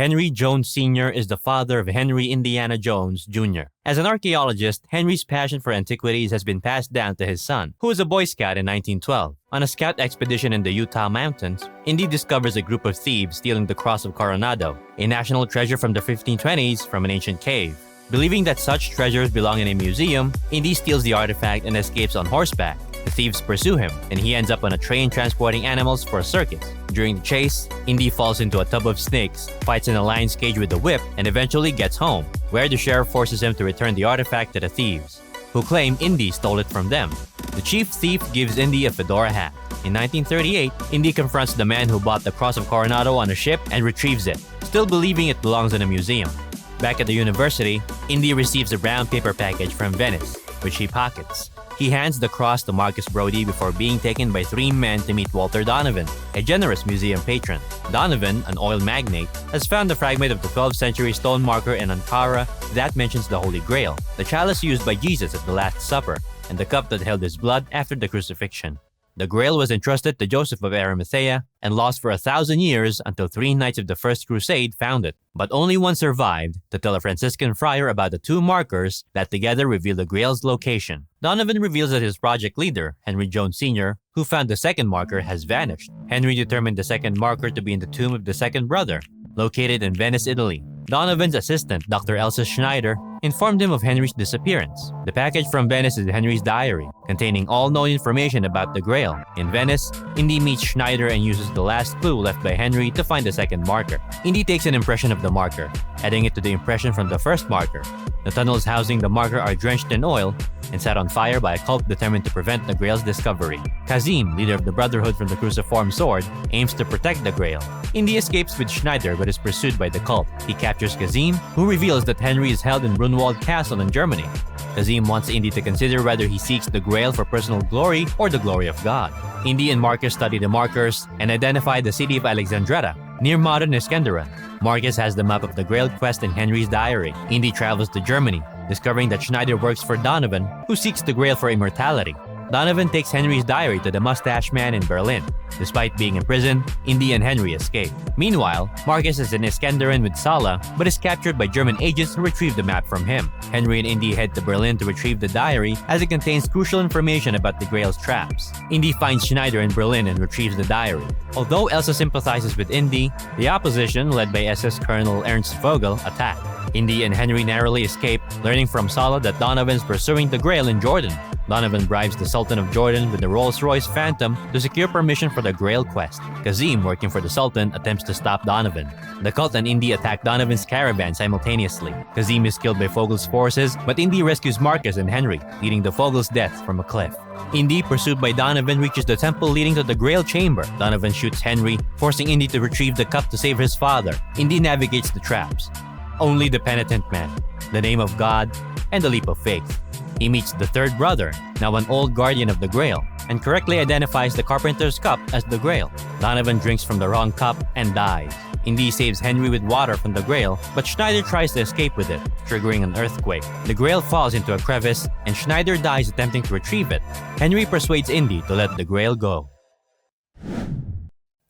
Henry Jones Sr. is the father of Henry Indiana Jones Jr. As an archaeologist, Henry's passion for antiquities has been passed down to his son, who was a Boy Scout in 1912. On a scout expedition in the Utah mountains, Indy discovers a group of thieves stealing the Cross of Coronado, a national treasure from the 1520s from an ancient cave. Believing that such treasures belong in a museum, Indy steals the artifact and escapes on horseback. The thieves pursue him, and he ends up on a train transporting animals for a circus. During the chase, Indy falls into a tub of snakes, fights in a lion's cage with a whip, and eventually gets home, where the sheriff forces him to return the artifact to the thieves, who claim Indy stole it from them. The chief thief gives Indy a fedora hat. In 1938, Indy confronts the man who bought the Cross of Coronado on a ship and retrieves it, still believing it belongs in a museum. Back at the university, Indy receives a brown paper package from Venice, which he pockets. He hands the cross to Marcus Brody before being taken by 3 men to meet Walter Donovan, a generous museum patron. Donovan, an oil magnate, has found the fragment of the 12th century stone marker in Ankara that mentions the Holy Grail, the chalice used by Jesus at the Last Supper, and the cup that held his blood after the crucifixion. The Grail was entrusted to Joseph of Arimathea and lost for 1,000 years until 3 knights of the First Crusade found it. But only one survived to tell a Franciscan friar about the 2 markers that together reveal the Grail's location. Donovan reveals that his project leader, Henry Jones Sr., who found the second marker, has vanished. Henry determined the second marker to be in the tomb of the second brother, located in Venice, Italy. Donovan's assistant, Dr. Elsa Schneider, informed him of Henry's disappearance. The package from Venice is Henry's diary, containing all known information about the Grail. In Venice, Indy meets Schneider and uses the last clue left by Henry to find the second marker. Indy takes an impression of the marker, adding it to the impression from the first marker. The tunnels housing the marker are drenched in oil and set on fire by a cult determined to prevent the Grail's discovery. Kazim, leader of the Brotherhood from the cruciform sword, aims to protect the Grail. Indy escapes with Schneider but is pursued by the cult. He captures Kazim, who reveals that Henry is held in Brunwald Castle in Germany. Kazim wants Indy to consider whether he seeks the Grail for personal glory or the glory of God. Indy and Marcus study the markers and identify the city of Alexandretta, near modern Iskenderun. Marcus has the map of the Grail quest in Henry's diary. Indy travels to Germany, discovering that Schneider works for Donovan, who seeks the Grail for immortality. Donovan takes Henry's diary to the Mustache Man in Berlin. Despite being in prison, Indy and Henry escape. Meanwhile, Marcus is in Iskenderun with Sala, but is captured by German agents who retrieve the map from him. Henry and Indy head to Berlin to retrieve the diary, as it contains crucial information about the Grail's traps. Indy finds Schneider in Berlin and retrieves the diary. Although Elsa sympathizes with Indy, the opposition, led by SS Colonel Ernst Vogel, attack. Indy and Henry narrowly escape, learning from Sala that Donovan is pursuing the Grail in Jordan. Donovan bribes the Sultan of Jordan with the Rolls-Royce Phantom to secure permission for the Grail quest. Kazim, working for the Sultan, attempts to stop Donovan. The cult and Indy attack Donovan's caravan simultaneously. Kazim is killed by Vogel's forces, but Indy rescues Marcus and Henry, leading to Vogel's death from a cliff. Indy, pursued by Donovan, reaches the temple leading to the Grail chamber. Donovan shoots Henry, forcing Indy to retrieve the cup to save his father. Indy navigates the traps. Only the penitent man, the name of God, and the leap of faith. He meets the third brother, now an old guardian of the Grail, and correctly identifies the Carpenter's Cup as the Grail. Donovan drinks from the wrong cup and dies. Indy saves Henry with water from the Grail, but Schneider tries to escape with it, triggering an earthquake. The Grail falls into a crevice, and Schneider dies attempting to retrieve it. Henry persuades Indy to let the Grail go.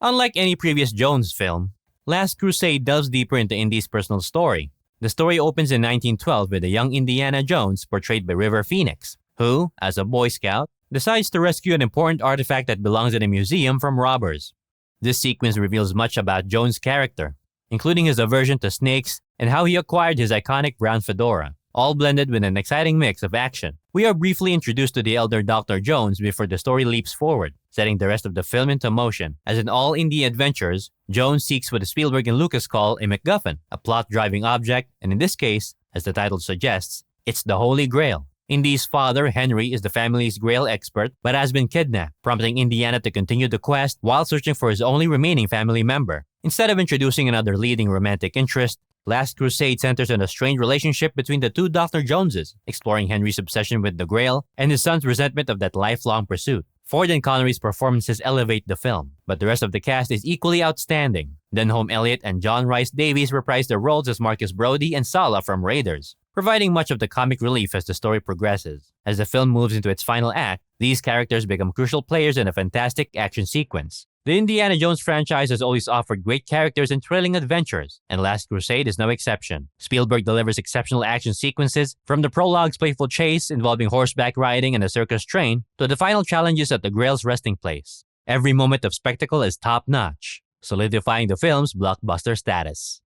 Unlike any previous Jones film, Last Crusade delves deeper into Indy's personal story. The story opens in 1912 with a young Indiana Jones portrayed by River Phoenix, who, as a Boy Scout, decides to rescue an important artifact that belongs in a museum from robbers. This sequence reveals much about Jones' character, including his aversion to snakes and how he acquired his iconic brown fedora, all blended with an exciting mix of action. We are briefly introduced to the elder Dr. Jones before the story leaps forward, setting the rest of the film into motion. As in all Indy adventures, Jones seeks what Spielberg and Lucas call a MacGuffin, a plot-driving object, and in this case, as the title suggests, it's the Holy Grail. Indy's father, Henry, is the family's Grail expert, but has been kidnapped, prompting Indiana to continue the quest while searching for his only remaining family member. Instead of introducing another leading romantic interest, Last Crusade centers on a strained relationship between the 2 Dr. Joneses, exploring Henry's obsession with the Grail and his son's resentment of that lifelong pursuit. Ford and Connery's performances elevate the film, but the rest of the cast is equally outstanding. Denholm Elliott and John Rhys Davies reprise their roles as Marcus Brody and Sala from Raiders, providing much of the comic relief as the story progresses. As the film moves into its final act, these characters become crucial players in a fantastic action sequence. The Indiana Jones franchise has always offered great characters and thrilling adventures, and Last Crusade is no exception. Spielberg delivers exceptional action sequences, from the prologue's playful chase involving horseback riding and a circus train, to the final challenges at the Grail's resting place. Every moment of spectacle is top-notch, solidifying the film's blockbuster status.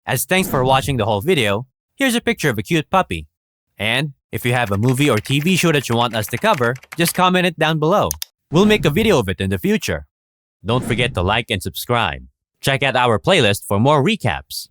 As thanks for watching the whole video, here's a picture of a cute puppy. And if you have a movie or TV show that you want us to cover, just comment it down below. We'll make a video of it in the future. Don't forget to like and subscribe. Check out our playlist for more recaps.